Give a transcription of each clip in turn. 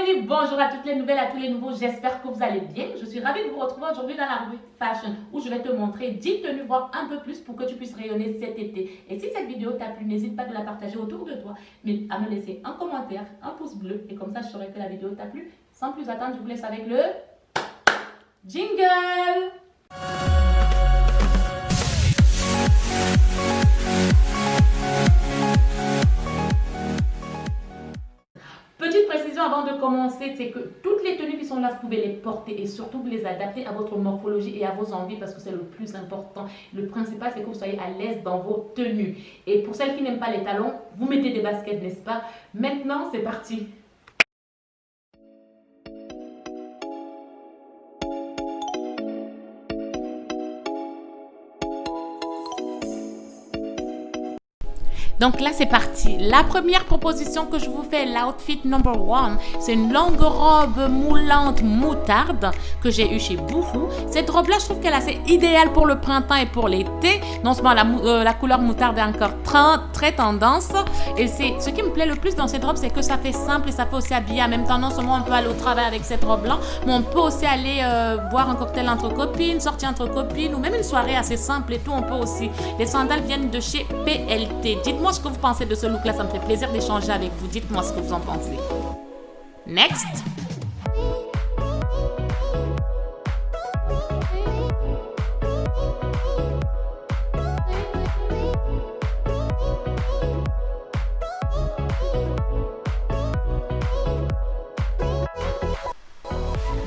amis, bonjour à toutes les nouvelles, à tous les nouveaux, j'espère que vous allez bien. Je suis ravie de vous retrouver aujourd'hui dans la rubrique Fashion où je vais te montrer 10 tenues, voire un peu plus pour que tu puisses rayonner cet été. Et si cette vidéo t'a plu, n'hésite pas à la partager autour de toi, mais à me laisser un commentaire, un pouce bleu et comme ça je saurai que la vidéo t'a plu. Sans plus attendre, je vous laisse avec le jingle. Petite précision avant de commencer, c'est que toutes les tenues qui sont là, vous pouvez les porter et surtout vous les adapter à votre morphologie et à vos envies parce que c'est le plus important. Le principal, c'est que vous soyez à l'aise dans vos tenues. Et pour celles qui n'aiment pas les talons, vous mettez des baskets, n'est-ce pas? Maintenant, c'est parti. Donc là, c'est parti. La première proposition que je vous fais, l'outfit number one, c'est une longue robe moulante moutarde que j'ai eue chez Boohoo. Cette robe-là, je trouve qu'elle est assez idéale pour le printemps et pour l'été. Non seulement la couleur moutarde est encore très tendance. Et ce qui me plaît le plus dans cette robe, c'est que ça fait simple et ça fait aussi habiller. En même temps, non seulement on peut aller au travail avec cette robe-là, mais on peut aussi aller boire un cocktail entre copines, sortir entre copines ou même une soirée assez simple et tout, on peut aussi. Les sandales viennent de chez PLT. Dites-moi ce que vous pensez de ce look là, ça me fait plaisir d'échanger avec vous, dites-moi ce que vous en pensez. Next.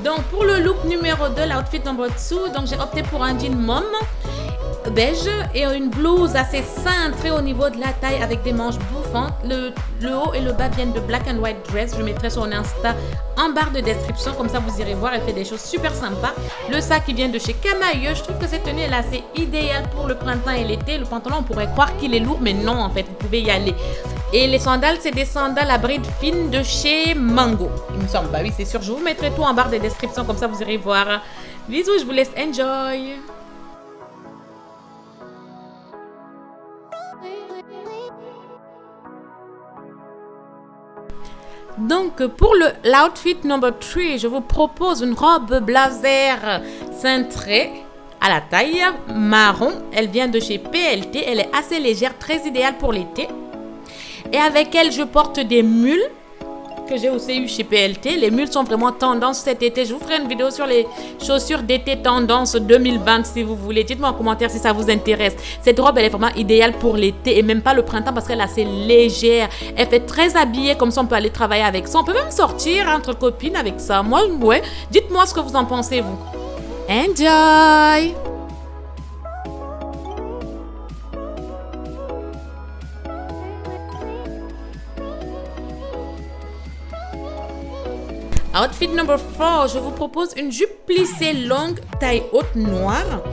Donc pour le look numéro 2, l'outfit number 2, donc j'ai opté pour un jean mom beige et une blouse assez cintrée au niveau de la taille avec des manches bouffantes. Le haut et le bas viennent de Black and White Dress. Je mettrai son Insta en barre de description, comme ça vous irez voir, elle fait des choses super sympas. Le sac qui vient de chez Camailleux, je trouve que cette tenue est assez idéale pour le printemps et l'été. Le pantalon, on pourrait croire qu'il est lourd, mais non en fait, vous pouvez y aller. Et les sandales, c'est des sandales à bride fine de chez Mango, il me semble. Bah oui, c'est sûr, je vous mettrai tout en barre de description, comme ça vous irez voir. Bisous, je vous laisse enjoy. Donc pour l'outfit number 3, je vous propose une robe blazer cintrée à la taille marron. Elle vient de chez PLT, elle est assez légère, très idéale pour l'été. Et avec elle, je porte des mules que j'ai aussi eu chez PLT. Les mules sont vraiment tendance cet été. Je vous ferai une vidéo sur les chaussures d'été tendance 2020 si vous voulez. Dites-moi en commentaire si ça vous intéresse. Cette robe, elle est vraiment idéale pour l'été et même pas le printemps parce qu'elle est assez légère. Elle fait très habillée, comme ça on peut aller travailler avec ça. On peut même sortir entre copines avec ça. Moi, ouais. Dites-moi ce que vous en pensez, vous. Enjoy! Outfit number 4, je vous propose une jupe plissée longue, taille haute noire,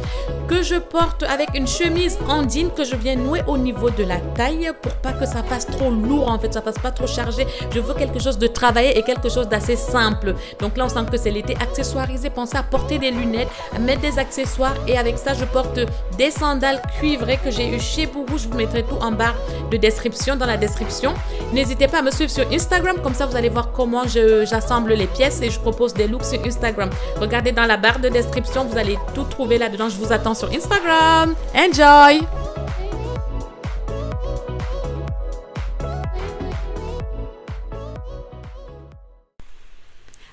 que je porte avec une chemise en jean que je viens nouer au niveau de la taille pour pas que ça fasse trop lourd en fait, ça fasse pas trop chargé. Je veux quelque chose de travaillé et quelque chose d'assez simple. Donc là, on sent que c'est l'été accessoirisé. Pensez à porter des lunettes, à mettre des accessoires et avec ça, je porte des sandales cuivrées que j'ai eu chez Boohoo. Je vous mettrai tout en barre de description, dans la description. N'hésitez pas à me suivre sur Instagram, comme ça vous allez voir comment j'assemble les pièces et je propose des looks sur Instagram. Regardez dans la barre de description, vous allez tout trouver là-dedans. Je vous attends sur Instagram. Enjoy!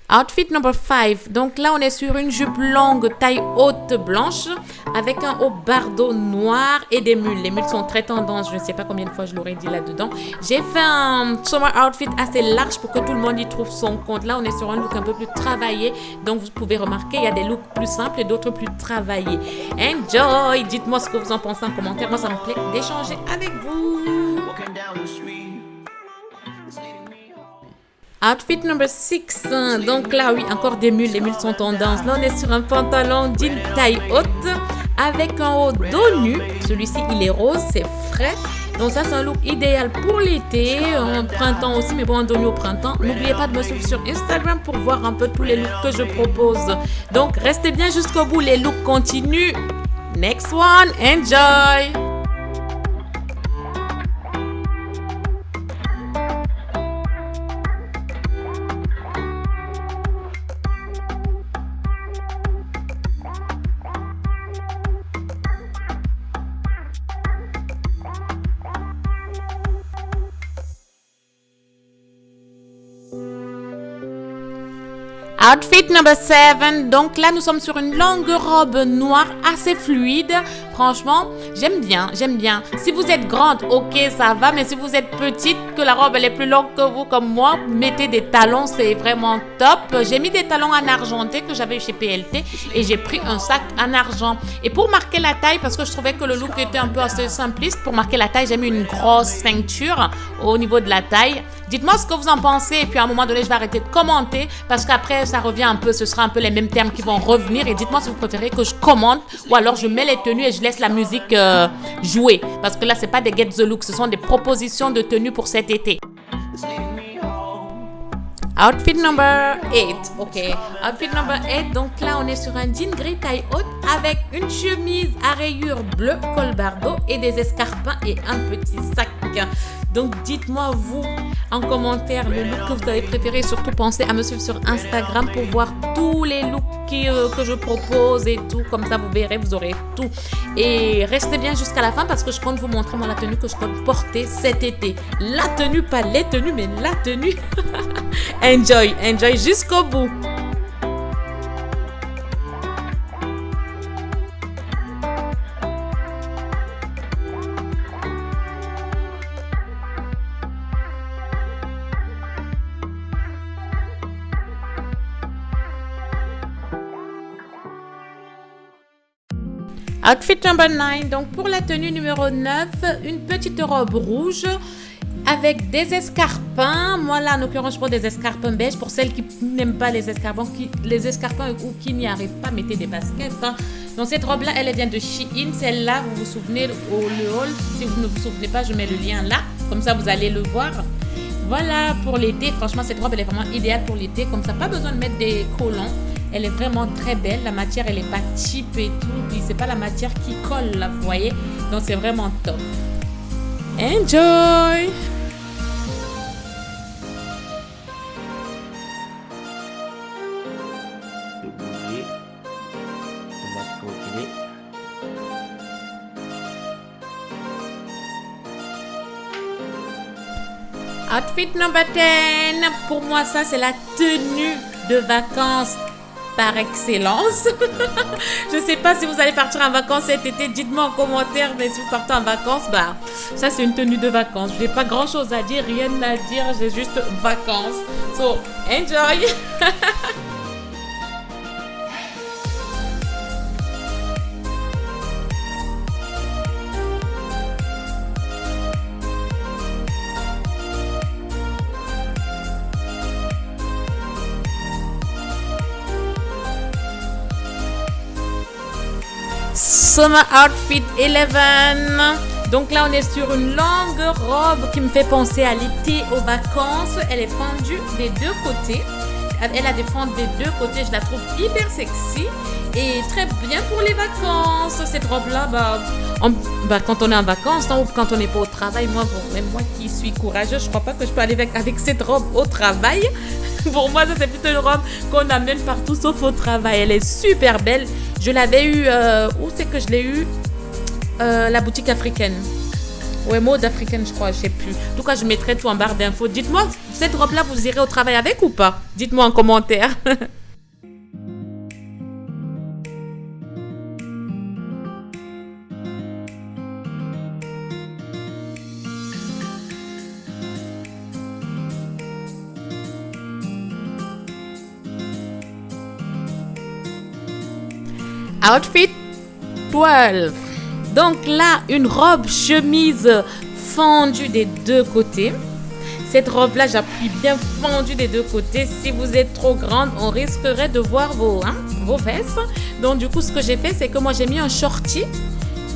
Outfit number 5. Donc là, on est sur une jupe longue, taille haute blanche, avec un haut bardeau noir et des mules. Les mules sont très tendances. Je ne sais pas combien de fois je l'aurais dit là-dedans. J'ai fait un summer outfit assez large pour que tout le monde y trouve son compte. Là, on est sur un look un peu plus travaillé. Donc, vous pouvez remarquer, il y a des looks plus simples et d'autres plus travaillés. Enjoy! Dites-moi ce que vous en pensez en commentaire. Moi, ça me plaît d'échanger avec vous. Outfit number 6. Donc là, oui, encore des mules. Les mules sont tendances. Là, on est sur un pantalon jean taille haute avec un haut dos nu. Celui-ci, il est rose, c'est frais. Donc ça, c'est un look idéal pour l'été, en printemps aussi, mais bon, un dos nu au printemps. N'oubliez pas de me suivre sur Instagram pour voir un peu tous les looks que je propose. Donc, restez bien jusqu'au bout. Les looks continuent. Next one, enjoy! Outfit number 7. Donc là, nous sommes sur une longue robe noire assez fluide. Franchement, j'aime bien. Si vous êtes grande, ok, ça va. Mais si vous êtes petite, que la robe elle est plus longue que vous, comme moi, mettez des talons, c'est vraiment top. J'ai mis des talons en argenté que j'avais eu chez PLT et j'ai pris un sac en argent. Et pour marquer la taille, parce que je trouvais que le look était un peu assez simpliste, pour marquer la taille, j'ai mis une grosse ceinture au niveau de la taille. Dites-moi ce que vous en pensez et puis à un moment donné, je vais arrêter de commenter parce qu'après, ça revient un peu, ce sera un peu les mêmes termes qui vont revenir et dites-moi si vous préférez que je commente ou alors je mets les tenues et je laisse la musique jouer parce que là, c'est pas des get the look, ce sont des propositions de tenues pour cet été. Outfit number 8, ok. Outfit number 8, donc là on est sur un jean gris taille haute avec une chemise à rayures bleu col bardeau et des escarpins et un petit sac. Donc dites-moi vous en commentaire le look que vous avez préféré. Surtout pensez à me suivre sur Instagram pour voir tous les looks que je propose et tout. Comme ça vous verrez, vous aurez tout. Et restez bien jusqu'à la fin parce que je compte vous montrer moi la tenue que je compte porter cet été. La tenue, pas les tenues, mais la tenue. Enjoy jusqu'au bout. Outfit number 9, donc pour la tenue numéro 9, une petite robe rouge avec des escarpins. Moi là, en l'occurrence, je prends des escarpins beige. Pour celles qui n'aiment pas les escarpins ou qui n'y arrivent pas, mettez des baskets. Donc cette robe-là, elle vient de Shein. Celle-là, vous vous souvenez, le haul. Si vous ne vous souvenez pas, je mets le lien là. Comme ça, vous allez le voir. Voilà, pour l'été, franchement, cette robe, elle est vraiment idéale pour l'été. Comme ça, pas besoin de mettre des collants. Elle est vraiment très belle. La matière, elle n'est pas cheap et tout. Puis, c'est pas la matière qui colle, là, vous voyez. Donc, c'est vraiment top. Enjoy! Outfit number 10. Pour moi, ça, c'est la tenue de vacances par excellence. Je sais pas si vous allez partir en vacances cet été. Dites-moi en commentaire. Mais si vous partez en vacances, bah, ça, c'est une tenue de vacances. Je n'ai pas grand-chose à dire, rien à dire. J'ai juste vacances. So, enjoy! Summer Outfit 11. Donc là, on est sur une longue robe qui me fait penser à l'été, aux vacances. Elle est fendue des deux côtés. Elle a des fentes des deux côtés. Je la trouve hyper sexy et très bien pour les vacances. Cette robe-là, quand on est en vacances ou quand on n'est pas au travail, même moi qui suis courageuse, je crois pas que je peux aller avec cette robe au travail. Pour moi, ça c'est plutôt une robe qu'on amène partout sauf au travail. Elle est super belle. Je l'avais eu, où c'est que je l'ai eu? La boutique africaine. Ouais, mode africaine, je crois, je sais plus. En tout cas, je mettrai tout en barre d'infos. Dites-moi, cette robe-là, vous irez au travail avec ou pas? Dites-moi en commentaire. Outfit 12. Donc là, une robe chemise fendue des deux côtés. Cette robe-là, j'appuie bien fendue des deux côtés. Si vous êtes trop grande, on risquerait de voir vos fesses. Donc du coup, ce que j'ai fait, c'est que moi, j'ai mis un shorty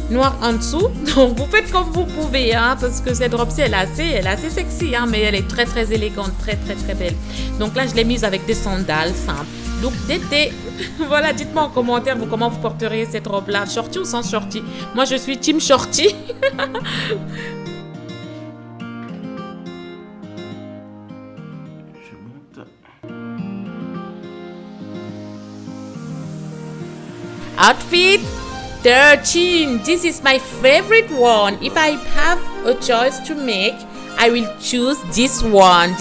noir en dessous. Donc vous faites comme vous pouvez, parce que cette robe-ci, elle est assez sexy, mais elle est très très élégante, très très très belle. Donc là, je l'ai mise avec des sandales simples. Look d'été. Voilà, dites-moi en commentaire comment vous porteriez cette robe-là, shorty ou sans shorty. Moi, je suis team shorty. Outfit 13. This is my favorite one. If I have a choice to make, I will choose this one.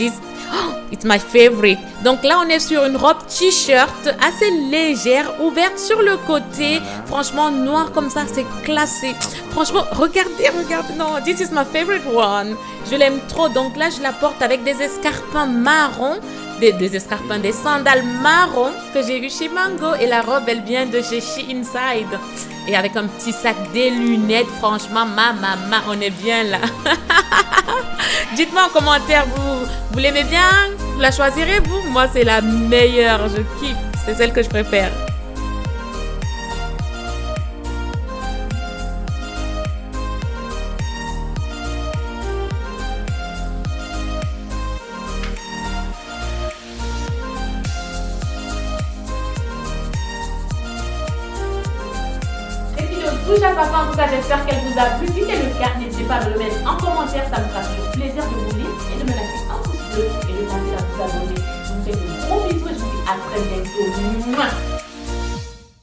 It's my favorite. Donc là, on est sur une robe t-shirt assez légère, ouverte sur le côté. Franchement, noir comme ça, c'est classé. Franchement, regardez. Non, this is my favorite one. Je l'aime trop. Donc là, je la porte avec des escarpins marrons. Des sandales marron que j'ai eu chez Mango. Et la robe, elle vient de chez She Inside. Et avec un petit sac, des lunettes. Franchement, on est bien là. Dites-moi en commentaire, vous l'aimez bien? Vous la choisirez, vous? Moi, c'est la meilleure. Je kiffe. C'est celle que je préfère. Touche à sa fin, en tout cas, j'espère qu'elle vous a plu. Si c'est le cas, n'hésitez pas à me le mettre en commentaire, ça me fera toujours plaisir de vous lire et de me lâcher un pouce bleu et de penser à vous abonner. Je vous fais de gros bisous et je vous dis à très bientôt.